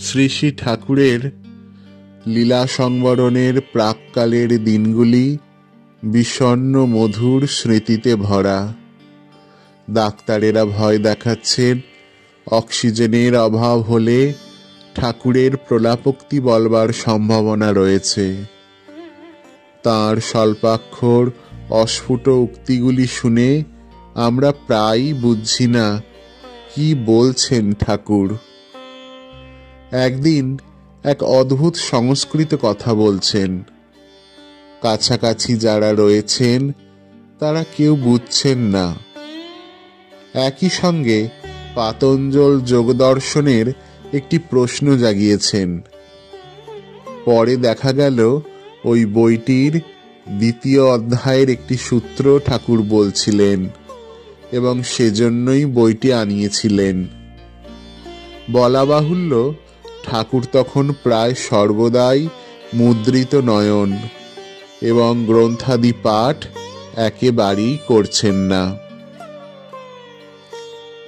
শ্রী শ্রী ঠাকুরের লীলা সংবরণের প্রাক্কালের দিনগুলি বিষণ্ণ মধুর স্মৃতিতে ভরা। ডাক্তারেরা ভয় দেখাচ্ছেন অক্সিজেনের অভাব হলে ঠাকুরের প্রলাপোক্তি বলবার সম্ভাবনা রয়েছে। তাঁর স্বল্পাক্ষর অস্ফুট উক্তিগুলি শুনে আমরা প্রায়ই বুঝছি না কি বলছেন ঠাকুর। একদিন এক অদ্ভুত সংস্কৃত কথা বলছেন। কাছাকাছি যারা রয়েছেন তারা কেউ বুঝছেন না। একই সঙ্গে পাতঞ্জল যোগদর্শনের একটি প্রশ্ন জাগিয়েছেন। পরে দেখা গেল ওই বইটির 2য় অধ্যায়ের একটি সূত্র ঠাকুর বলছিলেন এবং সেজন্যই বইটি আনিয়েছিলেন। বলা বাহুল্য, ঠাকুর তখন প্রায় সর্বদাই মুদ্রিত নয়ন এবং গ্রন্থাদি পাঠ একেবারেই করছেন না।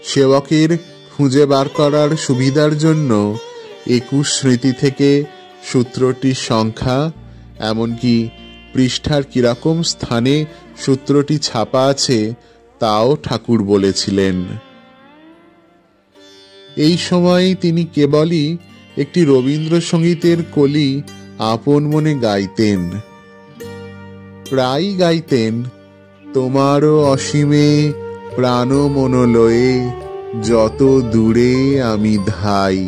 সেবকের খুঁজে বার করার সুবিধার জন্য 21 স্মৃতি থেকে সূত্রটির সংখ্যা, এমনকি পৃষ্ঠার কিরকম স্থানে সূত্রটি ছাপা আছে তাও ঠাকুর বলেছিলেন। এই সময় তিনি কেবলই একটি রবীন্দ্রসঙ্গীতের কলি আপন মনে গাইতেন। প্রায় গাইতেন, তোমারও অসীমে প্রাণ মন লয়ে যত দূরে আমি ধাই।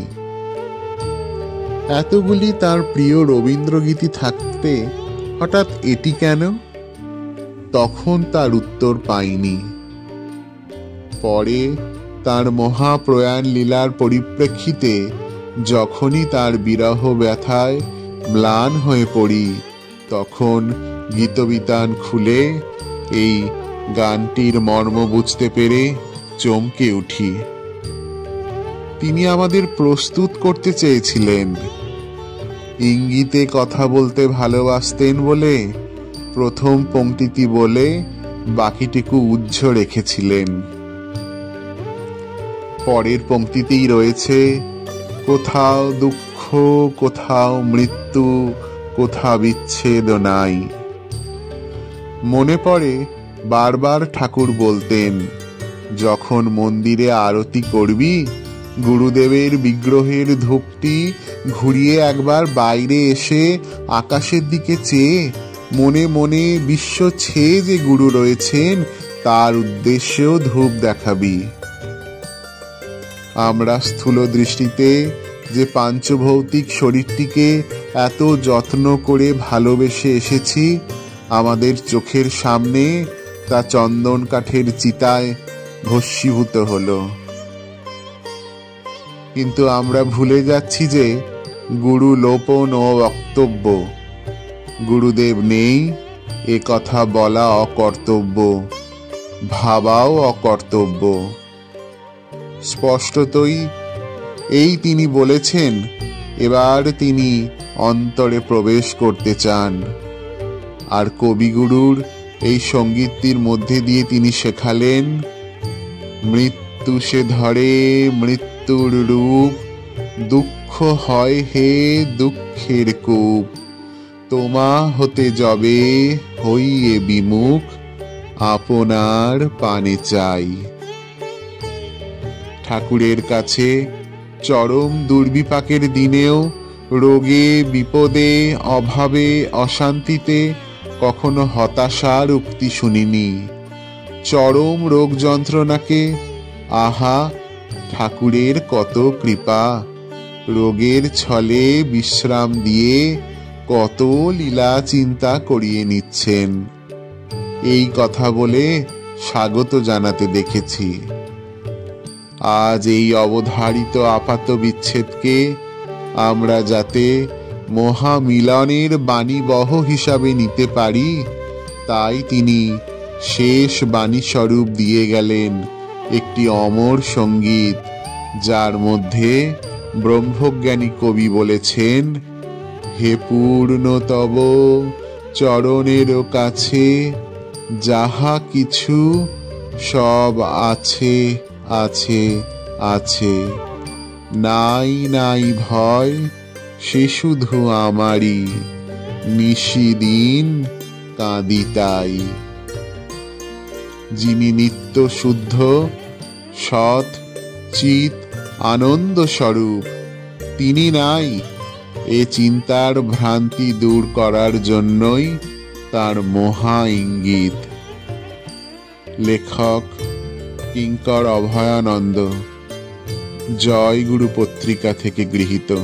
এতগুলি তার প্রিয় রবীন্দ্রগীতি থাকতে হঠাৎ এটি কেন? তখন তার উত্তর পাইনি। পরে তার মহাপ্রয়াণ লীলার পরিপ্রেক্ষিতে যখনই তার বিরহ ব্যথায় ম্লান হয়ে পড়ি, তখন গীতবিতান খুলে এই গানটির মর্ম বুঝতে পেরে চমকে উঠি। তিনি আমাদের প্রস্তুত করতে চেয়েছিলেন। ইঙ্গিতে কথা বলতে ভালোবাসতেন বলে প্রথম পংক্তিটি বলে বাকিটুকু উজ্জ রেখেছিলেন। পরের পংক্তিতেই রয়েছে, কোথাও দুঃখ, কোথাও মৃত্যু, কোথাও বিচ্ছেদ নাই। মনে পড়ে বারবার ঠাকুর বলতেন, যখন মন্দিরে আরতি করবি, গুরুদেবের বিগ্রহের ধূপটি ঘুরিয়ে একবার বাইরে এসে আকাশের দিকে চেয়ে মনে মনে বিশ্ব ছেয়ে যে গুরু রয়েছেন তার উদ্দেশ্যেও ধূপ দেখাবি। আমরা স্থূল দৃষ্টিতে যে পাঞ্চভৌতিক শরীরটিকে এত যত্ন করে ভালোবেসে এসেছি, আমাদের চোখের সামনে তা চন্দন কাঠের চিতায় ভস্মীভূত হলো। কিন্তু আমরা ভুলে যাচ্ছি যে গুরু লোপন ও বক্তব্য। গুরুদেব নেই এ কথা বলা অকর্তব্য, ভাবাও অকর্তব্য। স্পষ্টতই এই তিনি বলেছেন, এবার তিনি অন্তরে প্রবেশ করতে চান। আর কবিগুরুর এই সঙ্গীতটির মধ্যে দিয়ে তিনি শেখালেন, মৃত্যু সে ধরে মৃত্যুর রূপ, দুঃখ হয় হে দুঃখের কূপ, তোমা হতে যবে হইয়ে বিমুখ, আপনার পানে চাই। ঠাকুরের কাছে চরম দুর্বিপাকের দিনেও রোগে, বিপদে, অভাবে, অশান্তিতে কখনো হতাশার উক্তি শুনিনি। চরম রোগ যন্ত্রণাকে আহা ঠাকুরের কত কৃপা, রোগের ছলে বিশ্রাম দিয়ে কত লীলা চিন্তা করিয়ে নিচ্ছেন, এই কথা বলে স্বাগত জানাতে দেখেছি। আজ এই অবধারিত আপাত বিচ্ছেদকে আমরা যাতে মহামিলনের বাণীবহ হিসাবে নিতে পারি, তাই তিনি শেষ বাণী স্বরূপ দিয়ে গেলেন একটি অমর সঙ্গীত, যার মধ্যে ব্রহ্মজ্ঞানী কবি বলেছেন, হে পূর্ণ তব চরণের কাছে যাহা কিছু সব আছে আছে আছে, নাই নাই ভয়, সে শুধু আমারই, নিশিদিন কাঁদি তাই। যিনি নিত্য শুদ্ধ, সৎ, চিত, আনন্দ স্বরূপ, তিনি নাই, এ চিন্তার ভ্রান্তি দূর করার জন্যই তার মহা ইঙ্গিত। লেখক কিঙ্কর অভয়ানন্দ, জয় গুরু পত্রিকা থেকে গৃহীত।